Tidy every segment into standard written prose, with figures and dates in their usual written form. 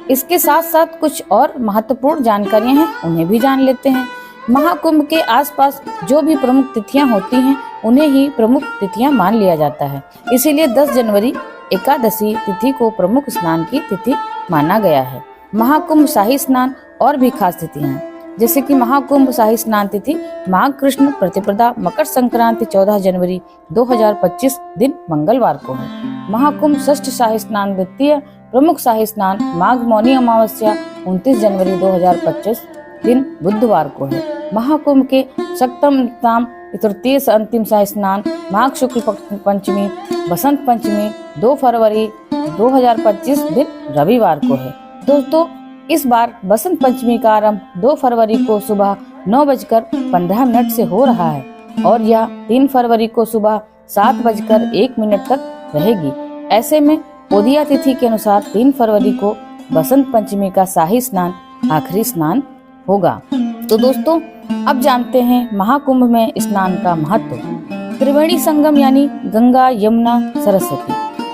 इसके साथ साथ कुछ और महत्वपूर्ण जानकारियां हैं, उन्हें भी जान लेते हैं। महाकुंभ के आसपास जो भी प्रमुख तिथियां होती हैं उन्हें ही प्रमुख तिथियां मान लिया जाता है। इसीलिए 10 जनवरी एकादशी तिथि को प्रमुख स्नान की तिथि माना गया है। महाकुंभ शाही स्नान और भी खास तिथियां हैं, जैसे कि महाकुंभ शाही स्नान तिथि माघ कृष्ण प्रतिपदा मकर संक्रांति 14 जनवरी 2025 दिन मंगलवार को है। महाकुंभ षष्ठ शाही स्नान द्वितीय प्रमुख शाही स्नान माघ मौनी अमावस्या 29 जनवरी 2025 दिन बुधवार को है। महाकुंभ के सप्तम तृतीय अंतिम शाही स्नान माघ शुक्ल पंचमी बसंत पंचमी 2 फरवरी 2025 दिन रविवार को है। दोस्तों, इस बार बसंत पंचमी का आरंभ 2 फरवरी को सुबह 9:15 से हो रहा है और यह 3 फरवरी को सुबह 7:01 तक रहेगी। ऐसे में उदया तिथि के अनुसार 3 फरवरी को बसंत पंचमी का शाही स्नान आखिरी स्नान होगा। तो दोस्तों, अब जानते हैं महाकुंभ में स्नान का महत्व। त्रिवेणी संगम यानी गंगा यमुना सरस्वती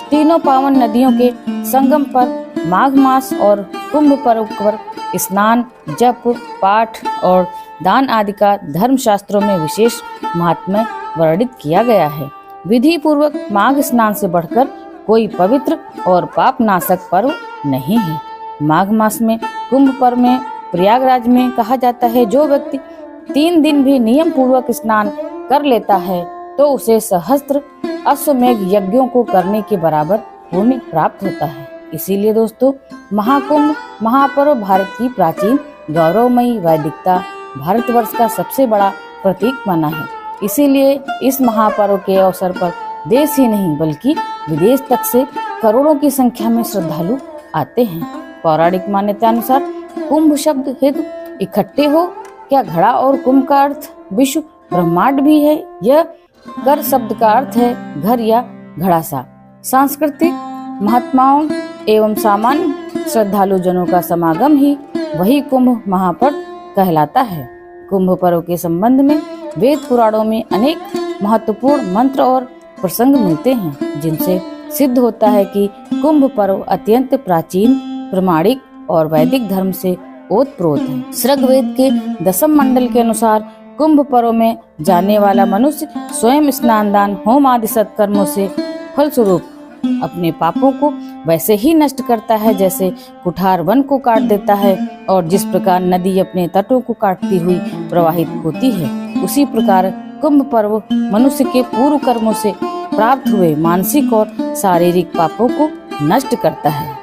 तीनों पावन नदियों के संगम पर माघ मास और कुंभ पर्व पर स्नान, जप, पाठ और दान आदि का धर्म शास्त्रों में विशेष महात्म्य वर्णित किया गया है। विधि पूर्वक माघ स्नान से बढ़कर कोई पवित्र और पाप नाशक पर्व नहीं है। माघ मास में कुंभ पर्व में प्रयागराज में कहा जाता है, जो व्यक्ति 3 दिन भी नियम पूर्वक स्नान कर लेता है तो उसे सहस्त्र अश्वमेघ यज्ञों को करने के बराबर पुण्य प्राप्त होता है। इसीलिए दोस्तों, महाकुंभ महापर्व भारत की प्राचीन गौरवमयी वैदिकता भारतवर्ष का सबसे बड़ा प्रतीक माना है। इसीलिए इस महापर्व के अवसर पर देश ही नहीं बल्कि विदेश तक से करोड़ों की संख्या में श्रद्धालु आते हैं। पौराणिक मान्यता अनुसार कुंभ शब्द हेतु इकट्ठे हो, क्या घड़ा और कुंभ का अर्थ विश्व ब्रह्मांड भी है। यह कर शब्द का अर्थ है घर या घड़ा सा। सांस्कृतिक महात्माओं एवं सामान्य श्रद्धालु जनों का समागम ही वही कुंभ महापर्व कहलाता है। कुंभ पर्व के संबंध में वेद पुराणों में अनेक महत्वपूर्ण मंत्र और प्रसंग मिलते हैं, जिनसे सिद्ध होता है कि कुंभ पर्व अत्यंत प्राचीन, प्रामाणिक और वैदिक धर्म से ओतप्रोत है। ऋग्वेद के 10वें मंडल के अनुसार कुंभ पर्व में जाने वाला मनुष्य स्वयं स्नान, दान, होम आदि सत्कर्मों से फलस्वरूप अपने पापों को वैसे ही नष्ट करता है जैसे कुठार वन को काट देता है और जिस प्रकार नदी अपने तटों को काटती हुई प्रवाहित होती है, उसी प्रकार कुंभ पर्व मनुष्य के पूर्व कर्मों से प्राप्त हुए मानसिक और शारीरिक पापों को नष्ट करता है।